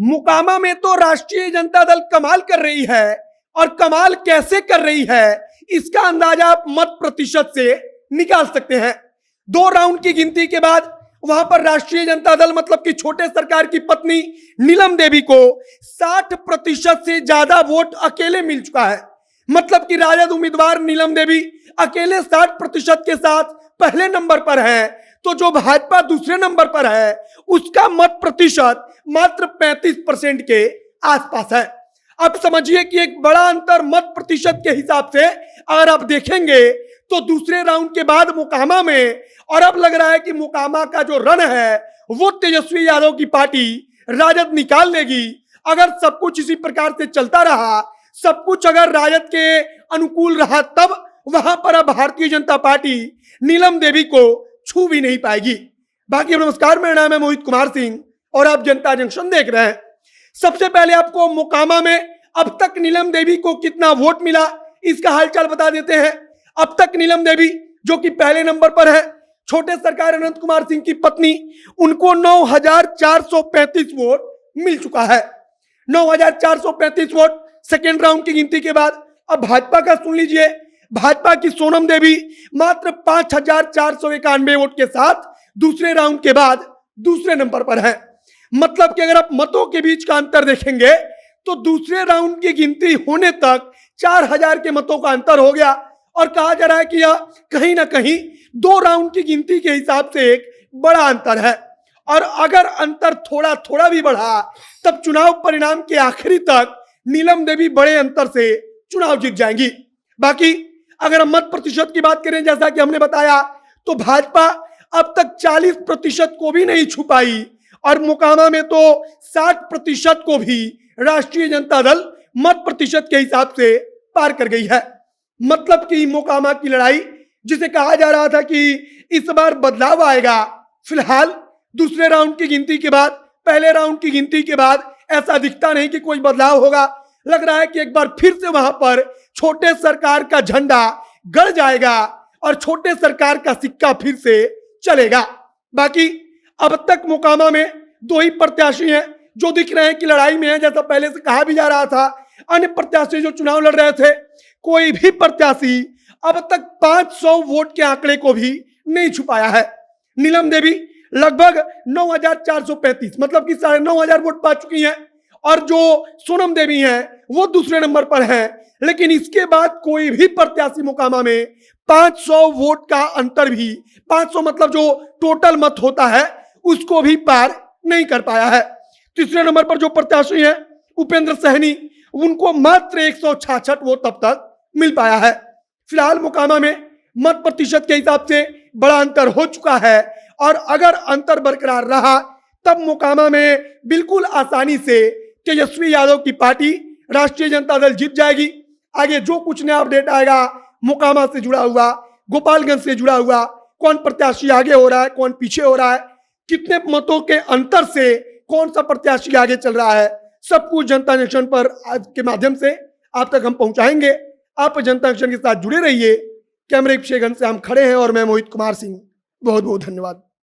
मोकामा में तो राष्ट्रीय जनता दल कमाल कर रही है, और कमाल कैसे कर रही है इसका अंदाजा आप मत प्रतिशत से निकाल सकते हैं। 2 राउंड की गिनती के बाद वहां पर राष्ट्रीय जनता दल मतलब कि छोटे सरकार की पत्नी नीलम देवी को 60% से ज्यादा वोट अकेले मिल चुका है। मतलब कि राजद उम्मीदवार नीलम देवी अकेले 60% के साथ पहले नंबर पर है, तो जो भाजपा दूसरे नंबर पर है उसका मत प्रतिशत मात्र 35% के आसपास है। अब समझिए कि एक बड़ा अंतर मत प्रतिशत के हिसाब से अगर आप देखेंगे तो दूसरे राउंड के बाद मोकामा में, और अब लग रहा है कि मोकामा का जो रन है वो तेजस्वी यादव की पार्टी राजद निकाल लेगी। अगर सब कुछ इसी प्रकार से चलता रहा, सब कुछ अगर राजद के अनुकूल रहा, तब वहां पर अब भारतीय जनता पार्टी नीलम देवी को छू भी नहीं पाएगी। बाकी नमस्कार, मेरा नाम है मोहित कुमार सिंह और आप जनता जंक्शन देख रहे हैं। सबसे पहले आपको मोकामा में अब तक नीलम देवी को कितना वोट मिला इसका हालचाल बता देते हैं। अब तक नीलम देवी जो कि पहले नंबर पर है, छोटे सरकार अनंत कुमार सिंह की पत्नी, उनको 9,435 वोट मिल चुका है। 9,435 वोट सेकेंड राउंड की गिनती के बाद। अब भाजपा का सुन लीजिए, भाजपा की सोनम देवी मात्र 5,491 वोट के साथ दूसरे राउंड के बाद दूसरे नंबर पर है। मतलब कि अगर आप मतों के बीच का अंतर देखेंगे तो दूसरे राउंड की गिनती होने तक 4,000 के मतों का अंतर हो गया, और कहा जा रहा है कि यह कहीं ना कहीं 2 राउंड की गिनती के हिसाब से एक बड़ा अंतर है। और अगर अंतर थोड़ा थोड़ा भी बढ़ा तब चुनाव परिणाम के आखिरी तक नीलम देवी बड़े अंतर से चुनाव जीत जाएंगी। बाकी अगर हम मत प्रतिशत की बात करें, जैसा कि हमने बताया, तो भाजपा अब तक 40% को भी नहीं छू पाई, और मोकामा में तो 60% को भी राष्ट्रीय जनता दल मत प्रतिशत के हिसाब से पार कर गई है। मतलब कि मोकामा की लड़ाई, जिसे कहा जा रहा था कि इस बार बदलाव आएगा, फिलहाल दूसरे राउंड की गिनती के बाद, पहले राउंड की गिनती के बाद ऐसा दिखता नहीं कि कोई बदलाव होगा। लग रहा है कि एक बार फिर से वहां पर छोटे सरकार का झंडा गड़ जाएगा और छोटे सरकार का सिक्का फिर से चलेगा। बाकी अब तक मोकामा में 2 ही प्रत्याशी हैं जो दिख रहे हैं कि लड़ाई में है, जैसा पहले से कहा भी जा रहा था। अन्य प्रत्याशी जो चुनाव लड़ रहे थे, कोई भी प्रत्याशी अब तक 500 वोट के आंकड़े को भी नहीं छुपाया है। नीलम देवी लगभग 9,435 मतलब कि 9,500 वोट पा चुकी हैं, और जो सोनम देवी हैं वो दूसरे नंबर पर हैं। लेकिन इसके बाद कोई भी प्रत्याशी मोकामा में 500 वोट का अंतर भी, 500 मतलब जो टोटल मत होता है उसको भी पार नहीं कर पाया है। तीसरे नंबर पर जो प्रत्याशी हैं उपेंद्र सहनी, उनको मात्र 166 वोट तब तक मिल पाया है। फिलहाल मोकामा में मत प्रतिशत के हिसाब से बड़ा अंतर हो चुका है, और अगर अंतर बरकरार रहा तब मोकामा में बिल्कुल आसानी से तेजस्वी यादव की पार्टी राष्ट्रीय जनता दल जीत जाएगी। आगे जो कुछ नया अपडेट आएगा मोकामा से जुड़ा हुआ, गोपालगंज से जुड़ा हुआ, कौन प्रत्याशी आगे हो रहा है, कौन पीछे हो रहा है, कितने मतों के अंतर से कौन सा प्रत्याशी आगे चल रहा है, सब कुछ जनता जंक्शन पर आज के माध्यम से आप तक हम पहुंचाएंगे। आप जनता जंक्शन के साथ जुड़े रहिए। कैमरे के गन से हम खड़े हैं और मैं मोहित कुमार सिंह। बहुत बहुत धन्यवाद।